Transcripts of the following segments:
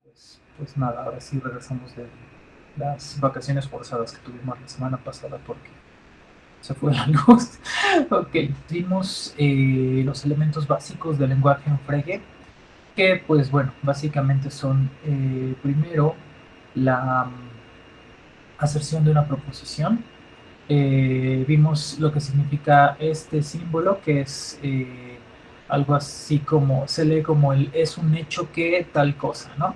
Pues nada, ahora sí regresamos de las vacaciones forzadas que tuvimos la semana pasada porque se fue la luz. Ok, vimos los elementos básicos del lenguaje en Frege, que pues bueno, básicamente son primero la aserción de una proposición. Vimos lo que significa este símbolo, que es algo así como, se lee como el es un hecho que tal cosa, ¿no?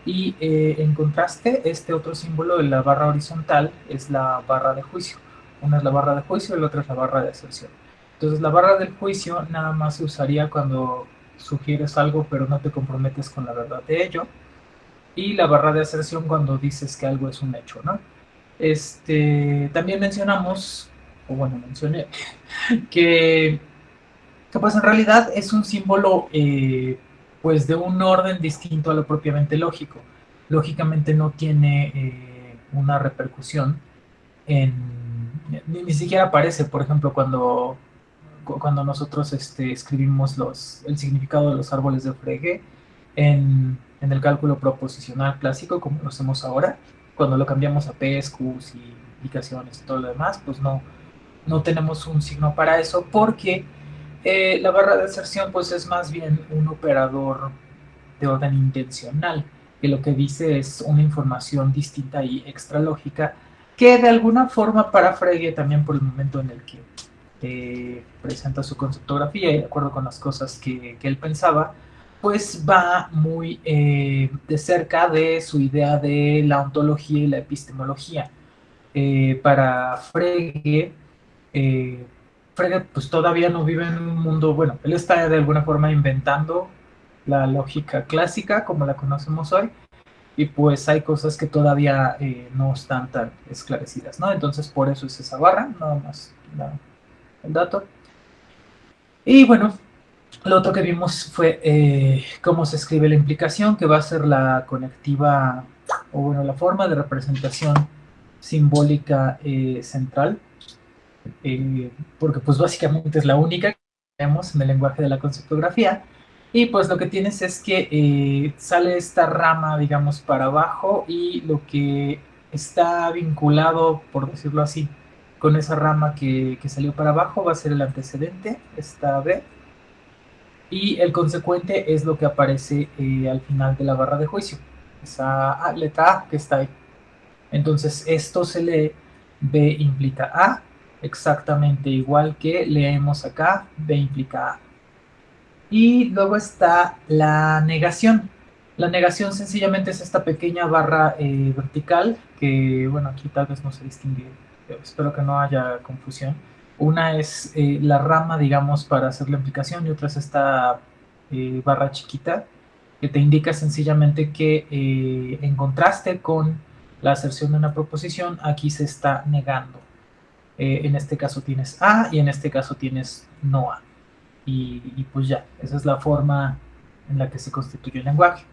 Y en contraste, este otro símbolo de la barra horizontal es la barra de juicio. Una es la barra de juicio y la otra es la barra de aserción. Entonces la barra del juicio nada más se usaría cuando sugieres algo pero no te comprometes con la verdad de ello. Y la barra de aserción cuando dices que algo es un hecho, ¿no? También mencionamos, o bueno, mencioné, que pues en realidad es un símbolo pues de un orden distinto a lo propiamente lógico. Lógicamente no tiene una repercusión en ni siquiera aparece, por ejemplo, cuando nosotros escribimos el significado de los árboles de Frege en el cálculo proposicional clásico, como lo hacemos ahora, cuando lo cambiamos a P's, Q's y implicaciones y todo lo demás, pues no tenemos un signo para eso porque la barra de aserción pues es más bien un operador de orden intencional, que lo que dice es una información distinta y extralógica que de alguna forma para Frege también por el momento en el que presenta su conceptografía y de acuerdo con las cosas que él pensaba, pues va muy de cerca de su idea de la ontología y la epistemología. Para eh, Frege pues todavía no vive en un mundo, bueno, él está de alguna forma inventando la lógica clásica como la conocemos hoy y pues hay cosas que todavía no están tan esclarecidas, ¿no? Entonces por eso es esa barra, nada más el dato. Y bueno, lo otro que vimos fue cómo se escribe la implicación, que va a ser la conectiva, o bueno, la forma de representación simbólica central, porque pues básicamente es la única que tenemos en el lenguaje de la conceptografía. Y pues lo que tienes es que sale esta rama, digamos, para abajo y lo que está vinculado, por decirlo así, con esa rama que salió para abajo va a ser el antecedente, esta B, y el consecuente es lo que aparece al final de la barra de juicio, esa letra A que está ahí. Entonces esto se lee B implica A, exactamente igual que leemos acá B implica A. Y luego está la negación. La negación sencillamente es esta pequeña barra vertical que, bueno, aquí tal vez no se distingue, espero que no haya confusión. Una es la rama, digamos, para hacer la implicación y otra es esta barra chiquita que te indica sencillamente que en contraste con la aserción de una proposición, aquí se está negando. En este caso tienes A y en este caso tienes no A. Y pues ya, esa es la forma en la que se constituye el lenguaje.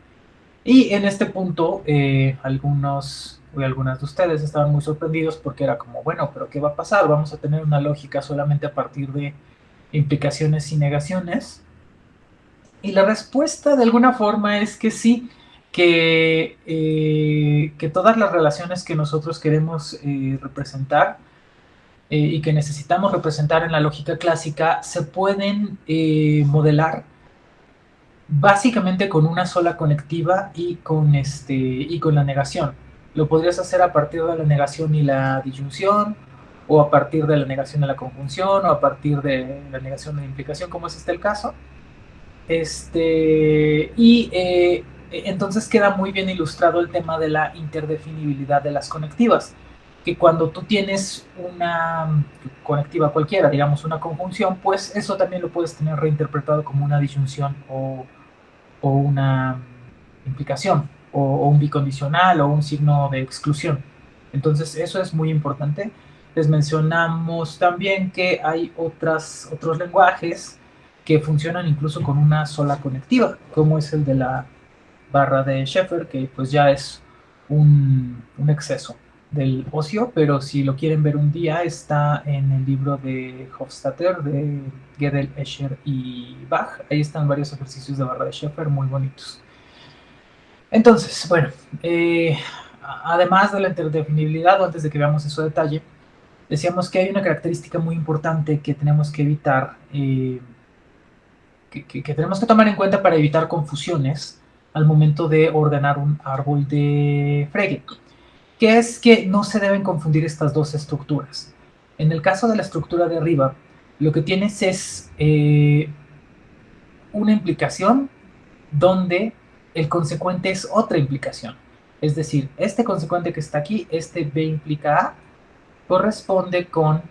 Y en este punto, algunos o algunas de ustedes estaban muy sorprendidos porque era como, bueno, pero ¿qué va a pasar? Vamos a tener una lógica solamente a partir de implicaciones y negaciones. Y la respuesta de alguna forma es que sí, que todas las relaciones que nosotros queremos representar y que necesitamos representar en la lógica clásica se pueden modelar básicamente con una sola conectiva y con la negación. Lo podrías hacer a partir de la negación y la disyunción, o a partir de la negación y la conjunción, o a partir de la negación y la implicación, como es el caso. Entonces queda muy bien ilustrado el tema de la interdefinibilidad de las conectivas, que cuando tú tienes una conectiva cualquiera, digamos una conjunción, pues eso también lo puedes tener reinterpretado como una disyunción o una implicación, o un bicondicional, o un signo de exclusión. Entonces, eso es muy importante. Les mencionamos también que hay otros lenguajes que funcionan incluso con una sola conectiva, como es el de la barra de Sheffer, que pues ya es un exceso del ocio, pero si lo quieren ver un día, está en el libro de Hofstadter, de Gödel, Escher y Bach. Ahí están varios ejercicios de barra de Sheffer muy bonitos. Entonces, bueno, además de la interdefinibilidad, o antes de que veamos eso a detalle, decíamos que hay una característica muy importante que tenemos que evitar, que tenemos que tomar en cuenta para evitar confusiones al momento de ordenar un árbol de Frege, que es que no se deben confundir estas dos estructuras. En el caso de la estructura de arriba, lo que tienes es una implicación donde el consecuente es otra implicación. Es decir, este consecuente que está aquí, este B implica A, corresponde con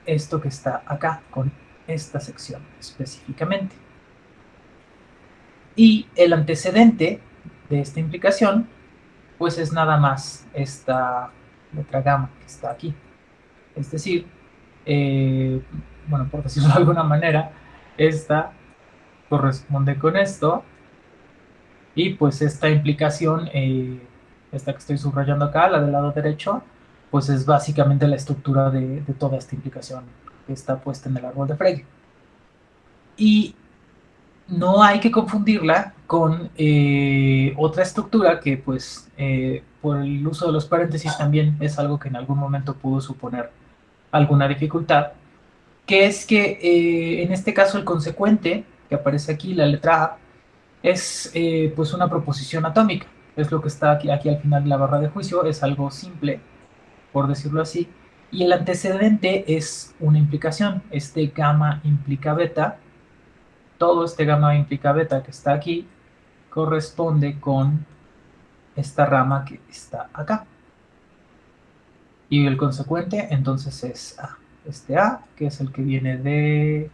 esto que está acá, con esta sección específicamente. Y el antecedente de esta implicación, pues es nada más esta letra gamma que está aquí. Es decir, bueno, por decirlo de alguna manera, esta corresponde con esto, y pues esta implicación, esta que estoy subrayando acá, la del lado derecho, pues es básicamente la estructura de toda esta implicación que está puesta en el árbol de Frege. Y no hay que confundirla con otra estructura que pues por el uso de los paréntesis también es algo que en algún momento pudo suponer alguna dificultad, que es que en este caso el consecuente que aparece aquí, la letra A, es pues una proposición atómica, es lo que está aquí al final de la barra de juicio, es algo simple, por decirlo así, y el antecedente es una implicación, este gamma implica beta, todo este gamma implica beta que está aquí corresponde con esta rama que está acá. Y el consecuente entonces es A. Este A, que es el que viene de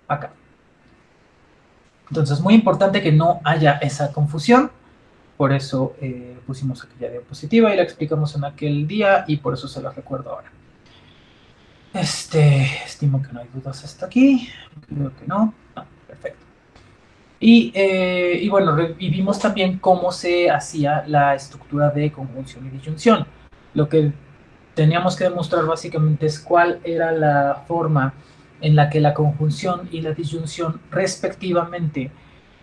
acá. Entonces, muy importante que no haya esa confusión. Por eso pusimos aquella diapositiva y la explicamos en aquel día y por eso se la recuerdo ahora. Estimo que no hay dudas hasta aquí. Creo que no. No, perfecto. Y bueno, vimos también cómo se hacía la estructura de conjunción y disyunción. Lo que teníamos que demostrar básicamente es cuál era la forma en la que la conjunción y la disyunción respectivamente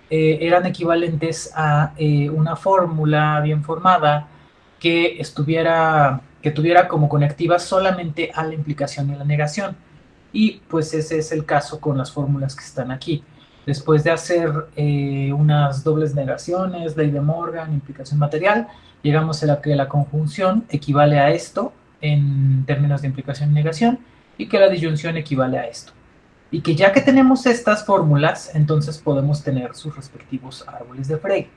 eran equivalentes a una fórmula bien formada que tuviera como conectivas solamente a la implicación y la negación. Y pues ese es el caso con las fórmulas que están aquí. Después de hacer unas dobles negaciones, ley de Morgan, implicación material, llegamos a la que la conjunción equivale a esto en términos de implicación y negación, y que la disyunción equivale a esto. Y que ya que tenemos estas fórmulas, entonces podemos tener sus respectivos árboles de Frege.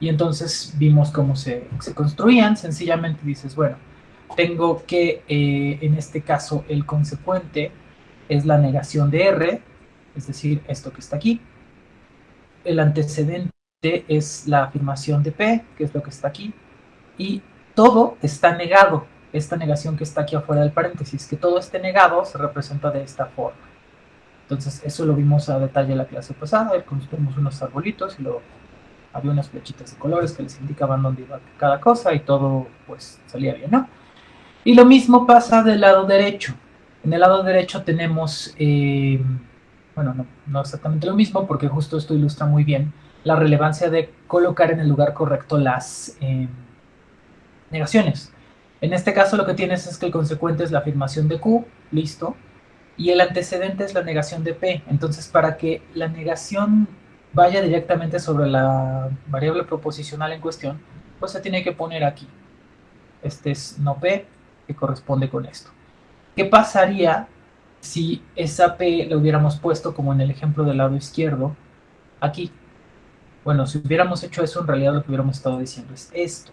Y entonces vimos cómo se construían. Sencillamente dices, bueno, tengo que, en este caso, el consecuente es la negación de R, es decir, esto que está aquí. El antecedente es la afirmación de P, que es lo que está aquí. Y todo está negado, esta negación que está aquí afuera del paréntesis, que todo esté negado se representa de esta forma. Entonces, eso lo vimos a detalle en la clase pasada, construimos unos arbolitos y luego había unas flechitas de colores que les indicaban dónde iba cada cosa y todo pues salía bien, ¿no? Y lo mismo pasa del lado derecho. En el lado derecho tenemos, bueno, no exactamente lo mismo porque justo esto ilustra muy bien la relevancia de colocar en el lugar correcto las negaciones. En este caso lo que tienes es que el consecuente es la afirmación de Q, listo, y el antecedente es la negación de P. Entonces, para que la negación vaya directamente sobre la variable proposicional en cuestión, pues se tiene que poner aquí. Este es no P, que corresponde con esto. ¿Qué pasaría si esa P la hubiéramos puesto como en el ejemplo del lado izquierdo, aquí? Bueno, si hubiéramos hecho eso, en realidad lo que hubiéramos estado diciendo es esto.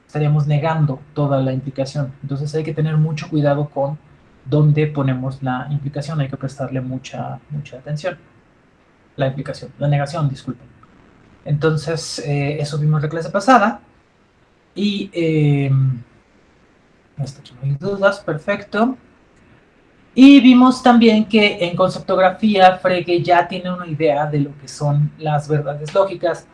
Estaríamos negando toda la implicación. Entonces hay que tener mucho cuidado con dónde ponemos la implicación, hay que prestarle mucha atención. La implicación, la negación, disculpen. Entonces, eso vimos en la clase pasada. Y hasta aquí no hay dudas, perfecto. Y vimos también que en conceptografía Frege ya tiene una idea de lo que son las verdades lógicas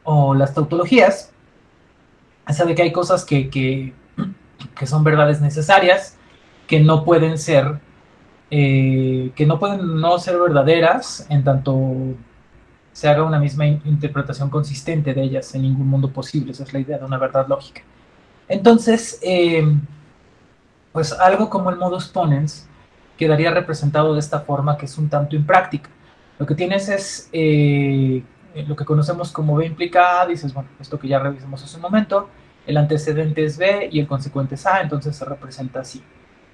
o las tautologías. Sabe que hay cosas que son verdades necesarias, que no pueden ser que no pueden no ser verdaderas en tanto se haga una misma interpretación consistente de ellas en ningún mundo posible. Esa es la idea de una verdad lógica. Entonces, pues algo como el modus ponens quedaría representado de esta forma que es un tanto impráctica. Lo que tienes es lo que conocemos como B implica A, dices, bueno, esto que ya revisamos hace un momento, el antecedente es B y el consecuente es A, entonces se representa así.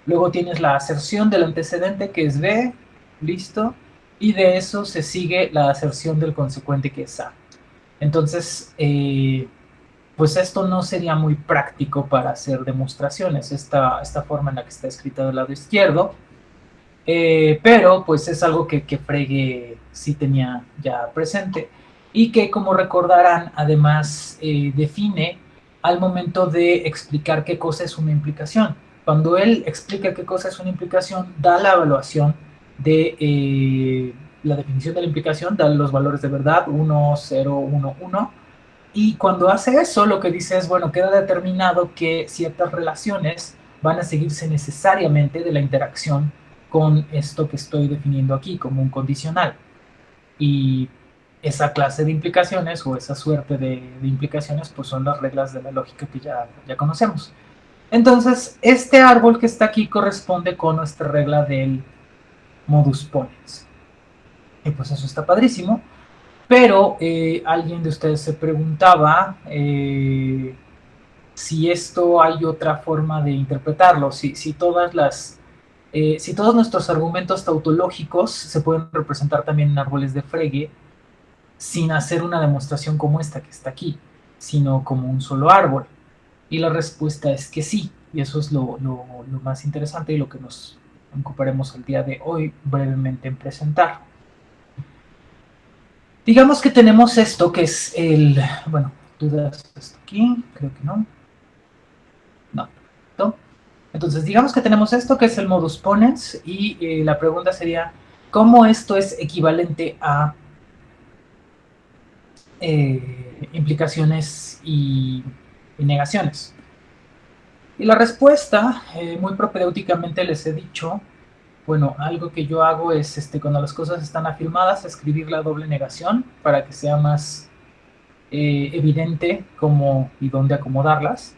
Luego tienes la aserción del antecedente que es B, listo, y de eso se sigue la aserción del consecuente que es A. Entonces, pues esto no sería muy práctico para hacer demostraciones, esta forma en la que está escrita del lado izquierdo, pero pues es algo que Frege sí tenía ya presente y que, como recordarán, además define al momento de explicar qué cosa es una implicación. Cuando él explica qué cosa es una implicación, da la evaluación de la definición de la implicación, da los valores de verdad, 1, 0, 1, 1, y cuando hace eso, lo que dice es, bueno, queda determinado que ciertas relaciones van a seguirse necesariamente de la interacción con esto que estoy definiendo aquí como un condicional. Y esa clase de implicaciones o esa suerte de implicaciones pues son las reglas de la lógica que ya conocemos. Entonces, este árbol que está aquí corresponde con nuestra regla del modus ponens. Y pues eso está padrísimo. Pero alguien de ustedes se preguntaba si esto hay otra forma de interpretarlo, si todos nuestros argumentos tautológicos se pueden representar también en árboles de Frege sin hacer una demostración como esta que está aquí, sino como un solo árbol. Y la respuesta es que sí, y eso es lo más interesante y lo que nos ocuparemos el día de hoy brevemente en presentar. Digamos que tenemos esto que es el, bueno, dudas esto aquí, creo que no. No, perfecto. Entonces, digamos que tenemos esto que es el modus ponens y la pregunta sería, ¿cómo esto es equivalente a implicaciones y negaciones? Y la respuesta, muy propedéuticamente les he dicho, bueno, algo que yo hago es, cuando las cosas están afirmadas, escribir la doble negación para que sea más evidente cómo y dónde acomodarlas.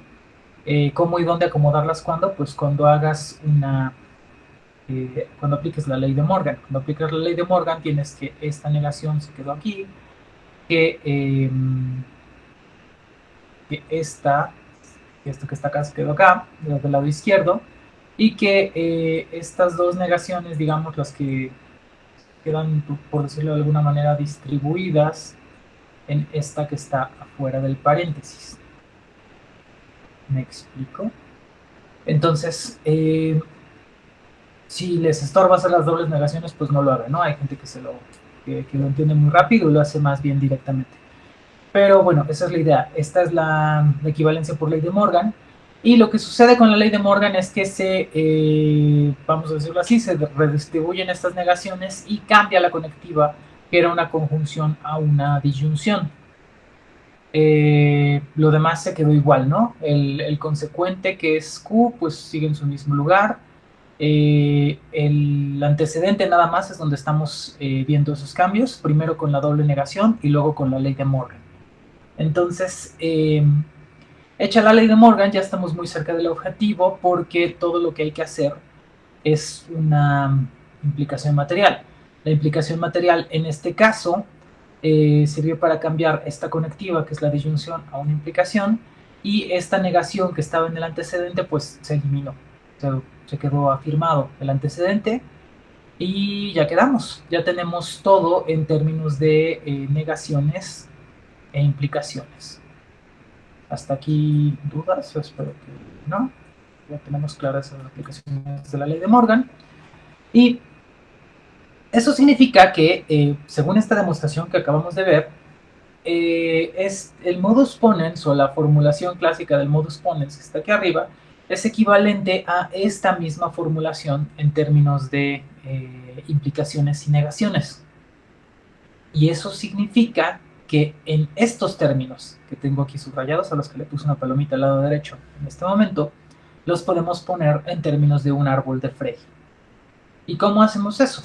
¿Cómo y dónde acomodarlas? ¿Cuándo? Pues cuando hagas cuando apliques la ley de Morgan. Cuando aplicas la ley de Morgan tienes que esta negación se quedó aquí, que, que esto que está acá se quedó acá, del lado izquierdo, y que estas dos negaciones, digamos, las que quedan, por decirlo de alguna manera, distribuidas en esta que está afuera del paréntesis. ¿Me explico? Entonces, si les estorba hacer las dobles negaciones, pues no lo hagan, ¿no? Hay gente que lo entiende muy rápido y lo hace más bien directamente. Pero bueno, esa es la idea. Esta es la equivalencia por ley de Morgan. Y lo que sucede con la ley de Morgan es que vamos a decirlo así, se redistribuyen estas negaciones y cambia la conectiva, que era una conjunción, a una disyunción. Lo demás se quedó igual, ¿no? El consecuente, que es Q, pues sigue en su mismo lugar. El antecedente nada más es donde estamos viendo esos cambios, primero con la doble negación y luego con la ley de Morgan. Entonces, hecha la ley de Morgan, ya estamos muy cerca del objetivo porque todo lo que hay que hacer es una implicación material. La implicación material en este caso sirvió para cambiar esta conectiva, que es la disyunción, a una implicación, y esta negación que estaba en el antecedente pues se eliminó, se quedó afirmado el antecedente y ya quedamos, ya tenemos todo en términos de negaciones e implicaciones. Hasta aquí dudas, espero que no. Ya tenemos claras las aplicaciones de la ley de Morgan. Y eso significa que, según esta demostración que acabamos de ver, es el modus ponens o la formulación clásica del modus ponens que está aquí arriba es equivalente a esta misma formulación en términos de implicaciones y negaciones. Y eso significa que en estos términos que tengo aquí subrayados, a los que le puse una palomita al lado derecho en este momento, los podemos poner en términos de un árbol de Frege. ¿Y cómo hacemos eso?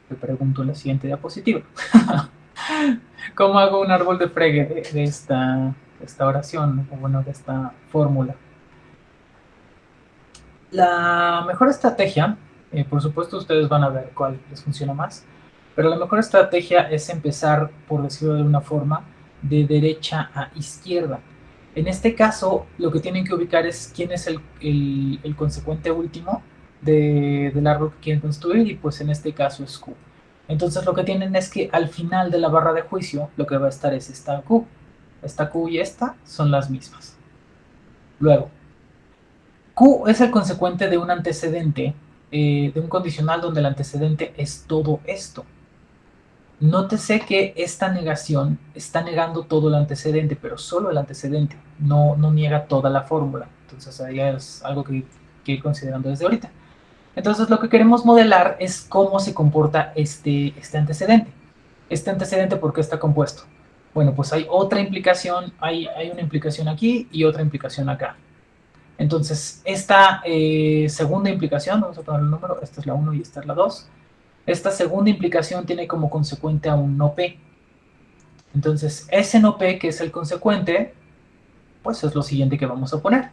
Te pregunto en la siguiente diapositiva. ¿Cómo hago un árbol de Frege de esta oración, o bueno, de esta fórmula? La mejor estrategia, por supuesto ustedes van a ver cuál les funciona más, pero la mejor estrategia es empezar, por decirlo de una forma, de derecha a izquierda. En este caso, lo que tienen que ubicar es quién es el consecuente último del árbol que quieren construir, y pues en este caso es Q. Entonces lo que tienen es que al final de la barra de juicio lo que va a estar es esta Q. Esta Q y esta son las mismas. Luego, Q es el consecuente de un antecedente, de un condicional donde el antecedente es todo esto. Nótese que esta negación está negando todo el antecedente, pero solo el antecedente, no niega toda la fórmula. Entonces ahí es algo que ir considerando desde ahorita. Entonces lo que queremos modelar es cómo se comporta este antecedente. Este antecedente, ¿por qué está compuesto? Bueno, pues hay otra implicación, hay una implicación aquí y otra implicación acá. Entonces, esta segunda implicación, vamos a poner el número, esta es la 1 y esta es la 2. Esta segunda implicación tiene como consecuente a un no P. Entonces, ese no P, que es el consecuente, pues es lo siguiente que vamos a poner.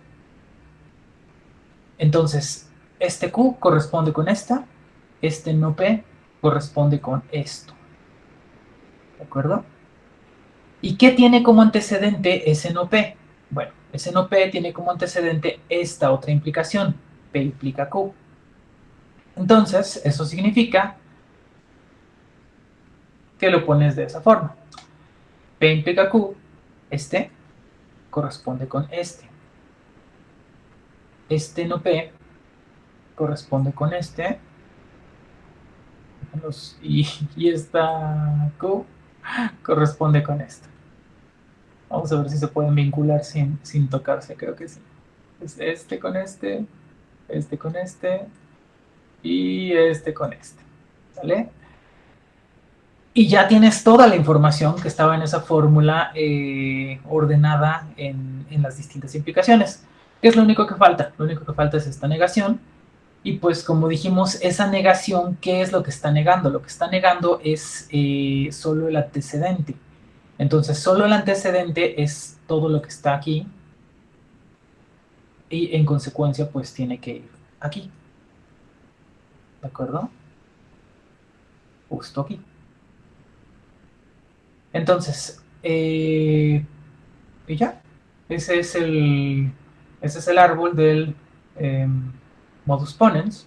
Entonces, este Q corresponde con esta, este no P corresponde con esto. ¿De acuerdo? ¿Y qué tiene como antecedente ese no P? Bueno, ese no P tiene como antecedente esta otra implicación, P implica Q. Entonces, eso significa que lo pones de esa forma. P implica Q, este corresponde con este. Este no P corresponde con este. Y esta Q corresponde con esta. Vamos a ver si se pueden vincular sin tocarse, creo que sí. Es este con este con este y este con este. ¿Vale? Y ya tienes toda la información que estaba en esa fórmula ordenada en las distintas implicaciones. ¿Qué es lo único que falta? Lo único que falta es esta negación. Y pues como dijimos, esa negación, ¿qué es lo que está negando? Lo que está negando es solo el antecedente. Entonces, solo el antecedente es todo lo que está aquí. Y en consecuencia, pues tiene que ir aquí. ¿De acuerdo? Justo aquí. Entonces, y ya. Ese es el árbol del modus ponens.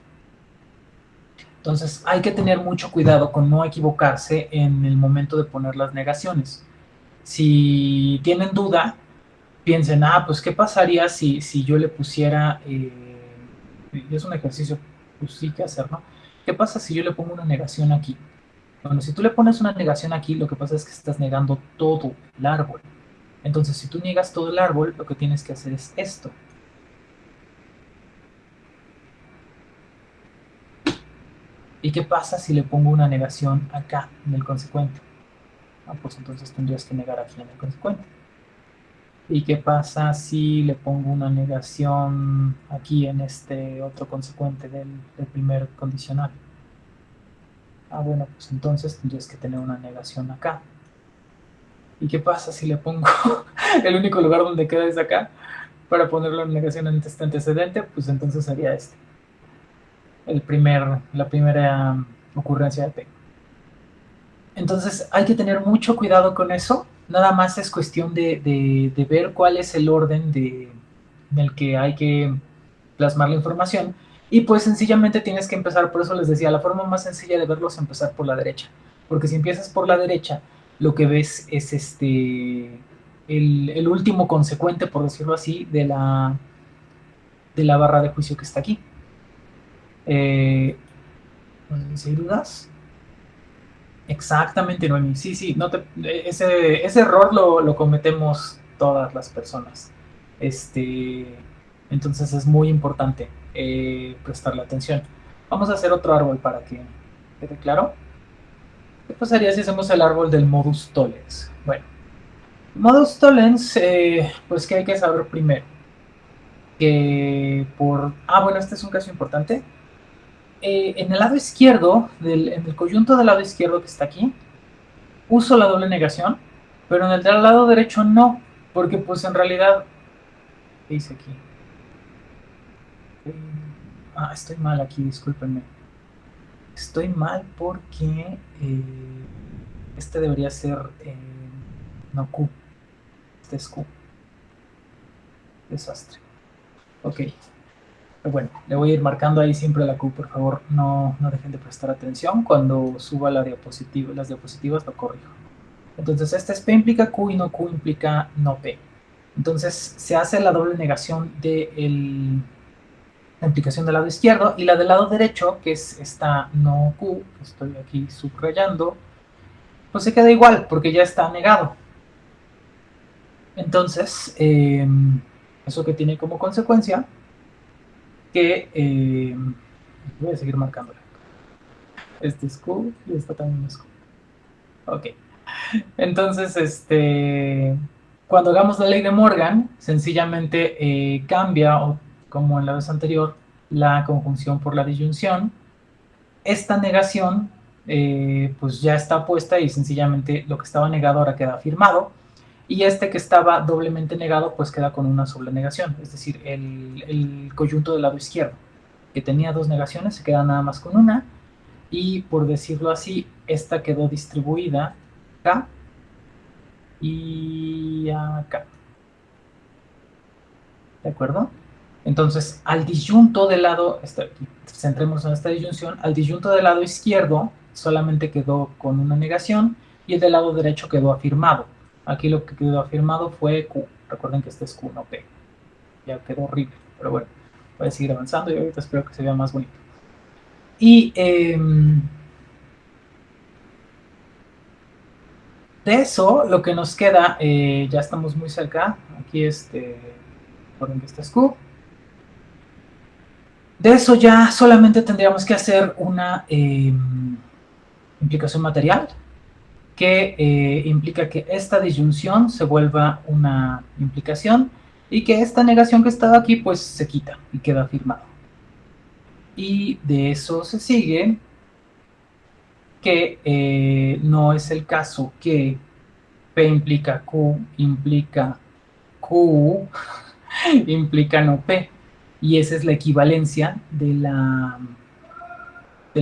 Entonces hay que tener mucho cuidado con no equivocarse en el momento de poner las negaciones. Si tienen duda, piensen, pues ¿qué pasaría si yo le pusiera, y es un ejercicio, pues sí que hacer, ¿no? ¿Qué pasa si yo le pongo una negación aquí? Bueno, si tú le pones una negación aquí, lo que pasa es que estás negando todo el árbol. Entonces, si tú niegas todo el árbol, lo que tienes que hacer es esto. ¿Y qué pasa si le pongo una negación acá, en el consecuente? Pues entonces tendrías que negar aquí en el consecuente. ¿Y qué pasa si le pongo una negación aquí en este otro consecuente del primer condicional? Bueno, pues entonces tendrías que tener una negación acá. ¿Y qué pasa si le pongo el único lugar donde queda es acá? Para ponerle una negación en este antecedente, pues entonces sería este. La primera ocurrencia de P. Entonces hay que tener mucho cuidado con eso. Nada más es cuestión de ver cuál es el orden en el que hay que plasmar la información. Y pues sencillamente tienes que empezar, por eso les decía, la forma más sencilla de verlo es empezar por la derecha. Porque si empiezas por la derecha, lo que ves es el último consecuente, por decirlo así, de la barra de juicio que está aquí. No sé si hay dudas. Exactamente, Noemi. Sí, sí, ese error lo cometemos todas las personas. Este, entonces es muy importante prestarle atención. Vamos a hacer otro árbol para que quede claro. ¿Qué pasaría si hacemos el árbol del modus tollens? Bueno, modus tollens, pues que hay que saber primero. Bueno, este es un caso importante. en el lado izquierdo, en el coyunto del lado izquierdo que está aquí, uso la doble negación, pero en el del lado derecho no, porque pues en realidad, ¿qué hice aquí? Estoy mal aquí, discúlpenme. Estoy mal porque este debería ser no Q, este es Q. Desastre. Ok. Bueno, le voy a ir marcando ahí siempre la Q, por favor, no dejen de prestar atención. Cuando suba la diapositiva, las diapositivas lo corrijo. Entonces, este es P implica Q y no Q implica no P. Entonces, se hace la doble negación de la implicación del lado izquierdo y la del lado derecho, que es esta no Q, que estoy aquí subrayando, pues se queda igual porque ya está negado. Entonces, eso que tiene como consecuencia que voy a seguir marcándole. Este es Q y esta también es Q. Ok. Entonces, cuando hagamos la ley de Morgan, sencillamente cambia, o, como en la vez anterior, la conjunción por la disyunción. Esta negación, pues ya está puesta y sencillamente lo que estaba negado ahora queda afirmado. Y este que estaba doblemente negado, pues queda con una sola negación. Es decir, el coyunto del lado izquierdo, que tenía dos negaciones, se queda nada más con una. Y por decirlo así, esta quedó distribuida acá y acá. ¿De acuerdo? Entonces, al disyunto del lado, centremos en esta disyunción, al disyunto del lado izquierdo solamente quedó con una negación y el del lado derecho quedó afirmado. Aquí lo que quedó afirmado fue Q. Recuerden que este es Q, no P. Ya quedó horrible, pero bueno, voy a seguir avanzando y ahorita espero que se vea más bonito. Y de eso, lo que nos queda, ya estamos muy cerca. Aquí, recuerden que este es Q. De eso ya solamente tendríamos que hacer una implicación material que implica que esta disyunción se vuelva una implicación y que esta negación que estaba aquí pues se quita y queda afirmado. Y de eso se sigue que no es el caso que P implica Q, implica Q, implica no P. Y esa es la equivalencia del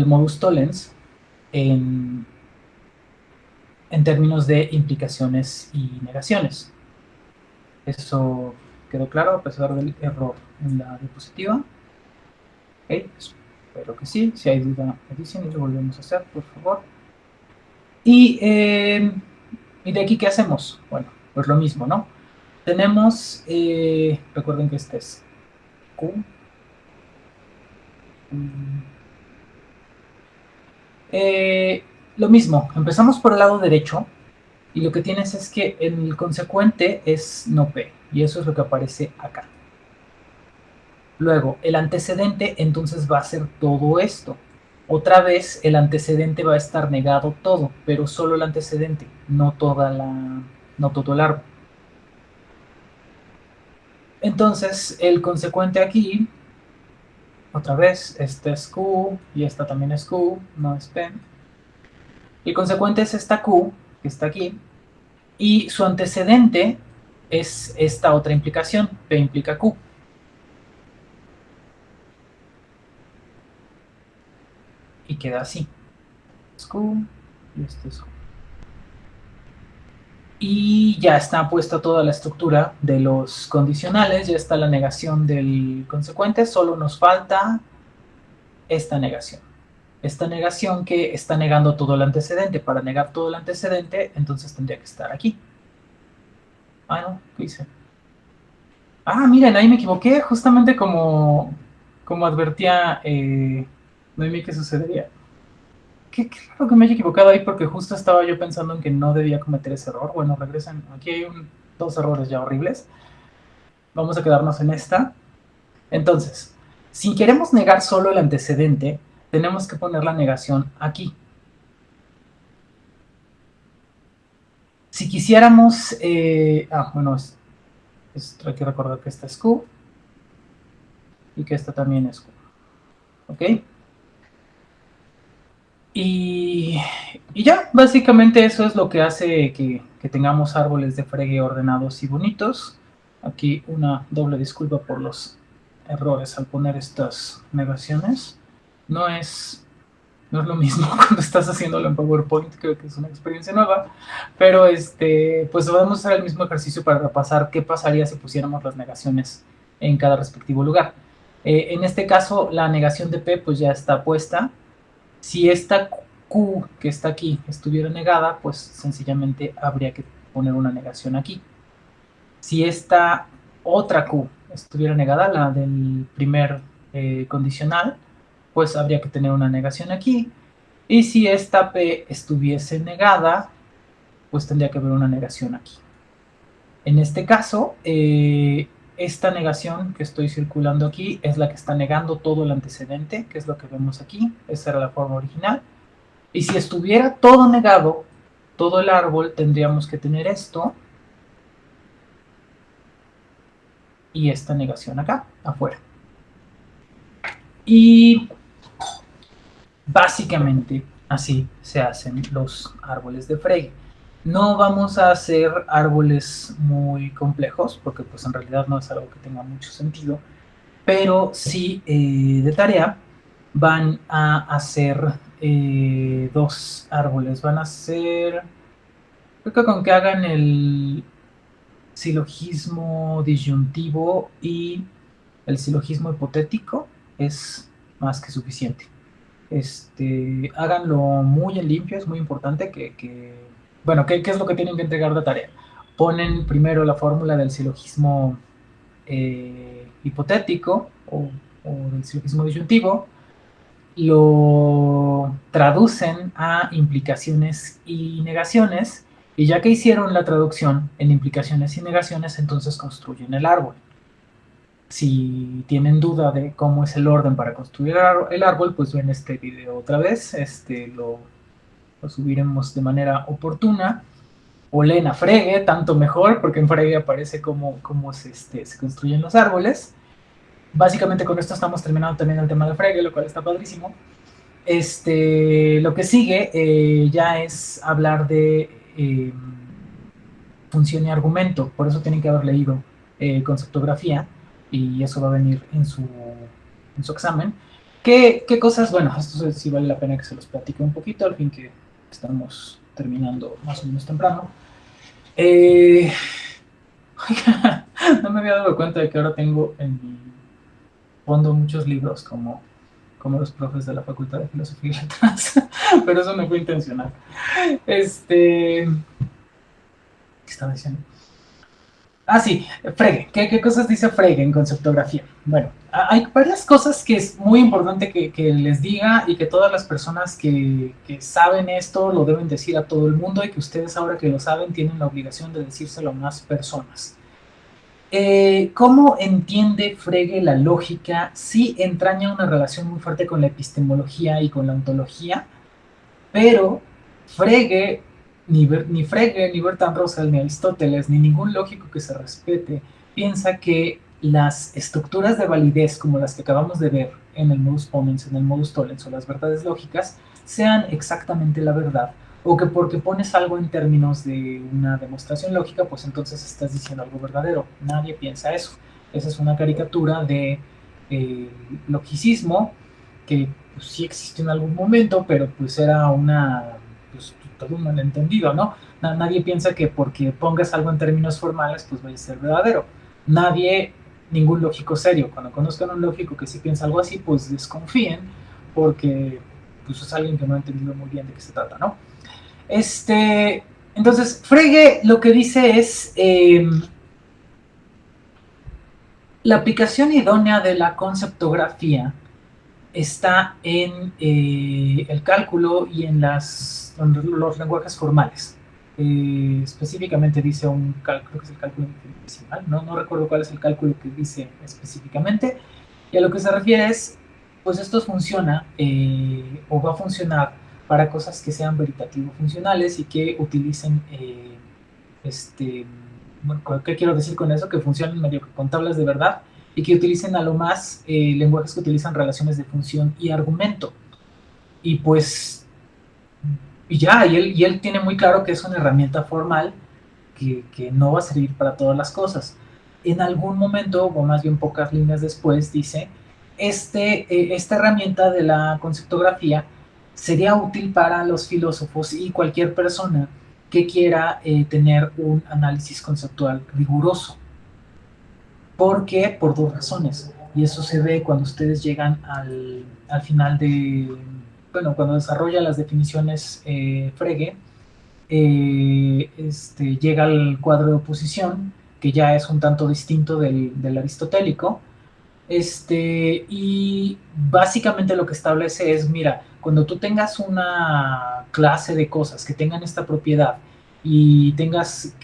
modus tollens en términos de implicaciones y negaciones. Eso quedó claro a pesar del error en la diapositiva. Okay, espero que sí. Si hay duda, me dicen y lo volvemos a hacer, por favor. Y de aquí, ¿qué hacemos? Bueno, pues lo mismo, ¿no? Tenemos, recuerden que este es Q. Lo mismo, empezamos por el lado derecho y lo que tienes es que el consecuente es no P y eso es lo que aparece acá. Luego, el antecedente entonces va a ser todo esto. Otra vez el antecedente va a estar negado todo, pero solo el antecedente, no todo el árbol. Entonces, el consecuente aquí, otra vez, este es Q y esta también es Q, no es P. El consecuente es esta Q, que está aquí, y su antecedente es esta otra implicación, P implica Q. Y queda así. Es Q y este es Q. Y ya está puesta toda la estructura de los condicionales, ya está la negación del consecuente, solo nos falta esta negación. Esta negación que está negando todo el antecedente. Para negar todo el antecedente, entonces tendría que estar aquí. No, ¿qué hice? Miren, ahí me equivoqué, justamente como advertía Noemí que sucedería. Qué raro que me haya equivocado ahí porque justo estaba yo pensando en que no debía cometer ese error. Bueno, regresen. Aquí hay dos errores ya horribles. Vamos a quedarnos en esta. Entonces, si queremos negar solo el antecedente, tenemos que poner la negación aquí. Si quisiéramos... bueno, hay que recordar que esta es Q y que esta también es Q. ¿Ok? Y, y ya, básicamente eso es lo que hace que tengamos árboles de Frege ordenados y bonitos. Aquí una doble disculpa por los errores al poner estas negaciones. No es, no es lo mismo cuando estás haciéndolo en PowerPoint, creo que es una experiencia nueva, pero pues podemos hacer el mismo ejercicio para repasar qué pasaría si pusiéramos las negaciones en cada respectivo lugar. En este caso, la negación de P pues ya está puesta. Si esta Q que está aquí estuviera negada, pues sencillamente habría que poner una negación aquí. Si esta otra Q estuviera negada, la del primer condicional, pues habría que tener una negación aquí. Y si esta P estuviese negada, pues tendría que haber una negación aquí. En este caso, esta negación que estoy circulando aquí es la que está negando todo el antecedente, que es lo que vemos aquí. Esa era la forma original. Y si estuviera todo negado, todo el árbol, tendríamos que tener esto y esta negación acá, afuera. Y básicamente así se hacen los árboles de Frege. No vamos a hacer árboles muy complejos, porque pues en realidad no es algo que tenga mucho sentido, pero sí de tarea van a hacer dos árboles. Van a hacer, creo que con que hagan el silogismo disyuntivo y el silogismo hipotético es más que suficiente. Háganlo muy en limpio, es muy importante bueno, ¿qué es lo que tienen que entregar de tarea? Ponen primero la fórmula del silogismo hipotético o del silogismo disyuntivo, lo traducen a implicaciones y negaciones, y ya que hicieron la traducción en implicaciones y negaciones, entonces construyen el árbol. Si tienen duda de cómo es el orden para construir el árbol, pues ven este video otra vez, lo subiremos de manera oportuna, o leen a Frege, tanto mejor, porque en Frege aparece cómo se construyen los árboles. Básicamente con esto estamos terminando también el tema de Frege, lo cual está padrísimo. Lo que sigue ya es hablar de función y argumento, por eso tienen que haber leído conceptografía y eso va a venir en su examen. ¿Qué cosas? Bueno, esto sí vale la pena que se los platique un poquito, al fin que estamos terminando más o menos temprano. No me había dado cuenta de que ahora tengo en mi fondo muchos libros como los profes de la Facultad de Filosofía y Letras, pero eso no fue intencional. ¿Qué estaba diciendo? Ah, sí, Frege. ¿Qué cosas dice Frege en conceptografía? Bueno, hay varias cosas que es muy importante que les diga y que todas las personas que saben esto lo deben decir a todo el mundo y que ustedes ahora que lo saben tienen la obligación de decírselo a más personas. ¿Cómo entiende Frege la lógica? Sí entraña una relación muy fuerte con la epistemología y con la ontología, pero Frege, ni Frege, ni Bertrand Russell, ni Aristóteles, ni ningún lógico que se respete, piensa que las estructuras de validez como las que acabamos de ver en el modus ponens, en el modus tollens o las verdades lógicas sean exactamente la verdad, o que porque pones algo en términos de una demostración lógica, pues entonces estás diciendo algo verdadero. Nadie piensa eso. Esa es una caricatura de logicismo que pues, sí existió en algún momento, pero pues era pues, todo un malentendido, ¿no? Nadie piensa que porque pongas algo en términos formales, pues vaya a ser verdadero. Nadie, ningún lógico serio, cuando conozcan a un lógico que sí piensa algo así, pues desconfíen, porque pues, es alguien que no ha entendido muy bien de qué se trata, ¿no? Entonces, Frege lo que dice es la aplicación idónea de la conceptografía está en el cálculo y en los lenguajes formales. Específicamente dice un cálculo, creo que es el cálculo infinitesimal, no recuerdo cuál es el cálculo que dice específicamente, y a lo que se refiere es, pues esto funciona o va a funcionar para cosas que sean veritativo funcionales y que utilicen, bueno, ¿qué quiero decir con eso? Que funcionen medio con tablas de verdad y que utilicen a lo más lenguajes que utilizan relaciones de función y argumento. Y pues Y ya, y él tiene muy claro que es una herramienta formal que no va a servir para todas las cosas. En algún momento, o más bien pocas líneas después, dice, esta herramienta de la conceptografía sería útil para los filósofos y cualquier persona que quiera tener un análisis conceptual riguroso. ¿Por qué? Por dos razones. Y eso se ve cuando ustedes llegan al final de, bueno, cuando desarrolla las definiciones Frege, llega al cuadro de oposición, que ya es un tanto distinto del aristotélico, y básicamente lo que establece es, mira, cuando tú tengas una clase de cosas que tengan esta propiedad y tengas,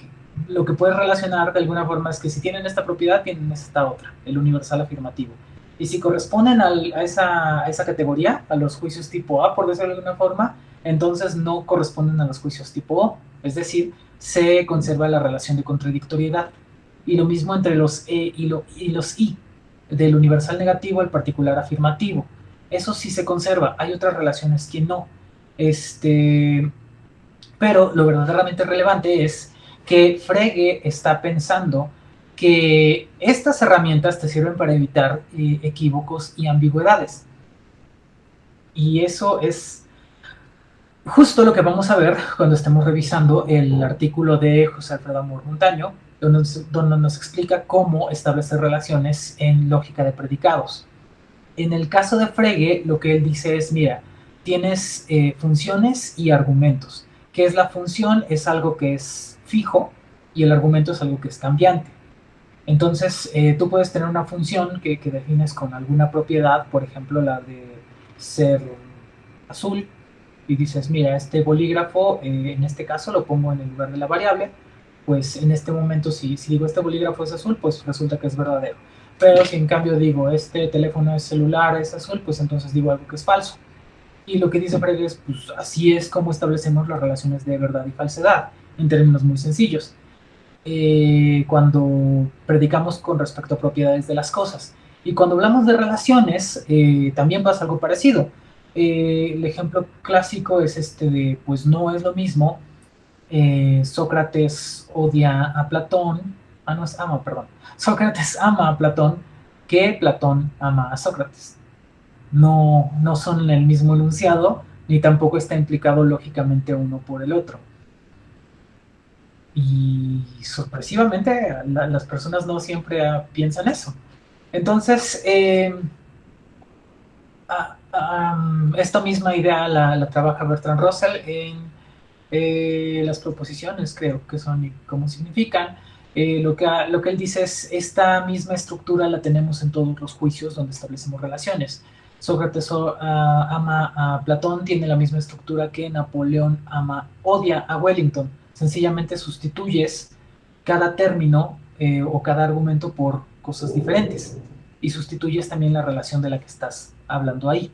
lo que puedes relacionar de alguna forma es que si tienen esta propiedad, tienen esta otra, el universal afirmativo. Y si corresponden a esa categoría, a los juicios tipo A, por decirlo de alguna forma, entonces no corresponden a los juicios tipo O. Es decir, se conserva la relación de contradictoriedad. Y lo mismo entre los E y los I, del universal negativo al particular afirmativo. Eso sí se conserva, hay otras relaciones que no. Este, pero lo verdaderamente relevante es que Frege está pensando que estas herramientas te sirven para evitar equívocos y ambigüedades. Y eso es justo lo que vamos a ver cuando estemos revisando el artículo de José Alfredo Amor Montaño, donde nos explica cómo establecer relaciones en lógica de predicados. En el caso de Frege, lo que él dice es, mira, tienes funciones y argumentos. ¿Qué es la función? Es algo que es fijo y el argumento es algo que es cambiante. Entonces, tú puedes tener una función que defines con alguna propiedad, por ejemplo, la de ser azul, y dices, mira, este bolígrafo, en este caso lo pongo en el lugar de la variable, pues en este momento si digo este bolígrafo es azul, pues resulta que es verdadero. Pero si en cambio digo este teléfono es celular, es azul, pues entonces digo algo que es falso. Y lo que dice Frege es, pues así es como establecemos las relaciones de verdad y falsedad, en términos muy sencillos. Cuando predicamos con respecto a propiedades de las cosas. Y cuando hablamos de relaciones, también pasa algo parecido. El ejemplo clásico es este de, pues no es lo mismo, Sócrates odia a Platón, no es ama, perdón, Sócrates ama a Platón que Platón ama a Sócrates. No, no son el mismo enunciado, ni tampoco está implicado lógicamente uno por el otro. Y sorpresivamente las personas no siempre piensan eso. Entonces, esta misma idea la trabaja Bertrand Russell en las proposiciones, creo que son y cómo significan. Lo que él dice es, esta misma estructura la tenemos en todos los juicios donde establecemos relaciones. Sócrates ama a Platón, tiene la misma estructura que Napoleón odia a Wellington. Sencillamente sustituyes cada término o cada argumento por cosas diferentes y sustituyes también la relación de la que estás hablando ahí.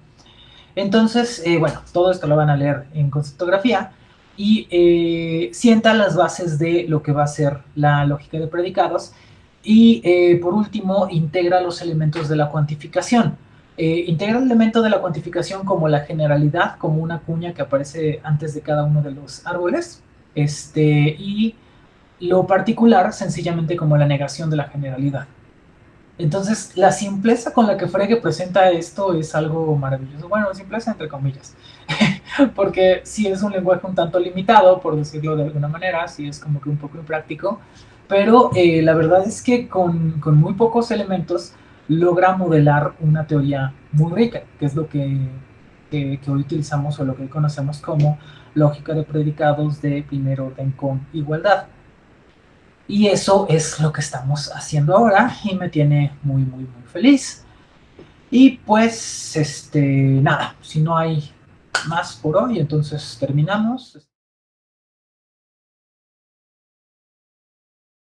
Entonces, bueno, todo esto lo van a leer en conceptografía y sienta las bases de lo que va a ser la lógica de predicados y por último integra los elementos de la cuantificación. Integra el elemento de la cuantificación como la generalidad, como una cuña que aparece antes de cada uno de los árboles, y lo particular sencillamente como la negación de la generalidad. Entonces, la simpleza con la que Frege presenta esto es algo maravilloso. Bueno, simpleza entre comillas, porque sí es un lenguaje un tanto limitado, por decirlo de alguna manera, sí es como que un poco impráctico, pero la verdad es que con muy pocos elementos logra modelar una teoría muy rica, que es lo que hoy utilizamos o lo que hoy conocemos como lógica de predicados de primer orden con igualdad. Y eso es lo que estamos haciendo ahora y me tiene muy, muy, muy feliz. Y pues, nada, si no hay más por hoy, entonces terminamos.